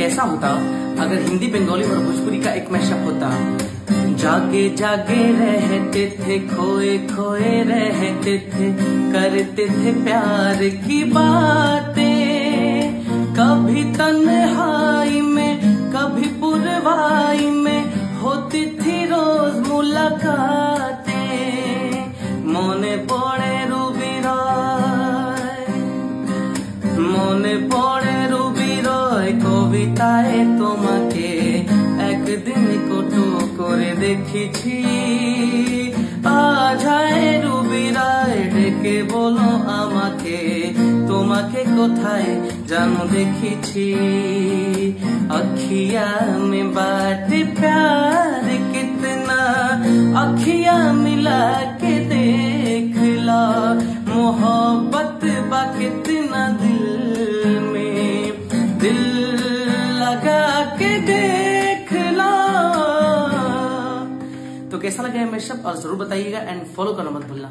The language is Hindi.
कैसा होता अगर हिंदी, बंगाली और भोजपुरी का एक मैशअप होता। जागे जागे रहते थे, खोए खोए रहते थे, करते थे प्यार की बातें, कभी तन्हाई में कभी पुरवाई में होती थी रोज मुलाकातें। मने पड़े रूबी रॉय, मने पड़े रूबी रॉय कविताए তোমাকে একদিন কটু করে দেখেছি। আজ আয় রুবি রায় ডেকে বলো আমাকে, তোমাকে কোথায় জানো দেখেছি। अखिया में बात प्यार कितना, अखिया मिला के देख ला, मोहब्बत बा कितना दिल में, दिल लगा के देख ला। तो कैसा लगा मैशअप और जरूर बताइएगा एंड फॉलो करना मत भूलना।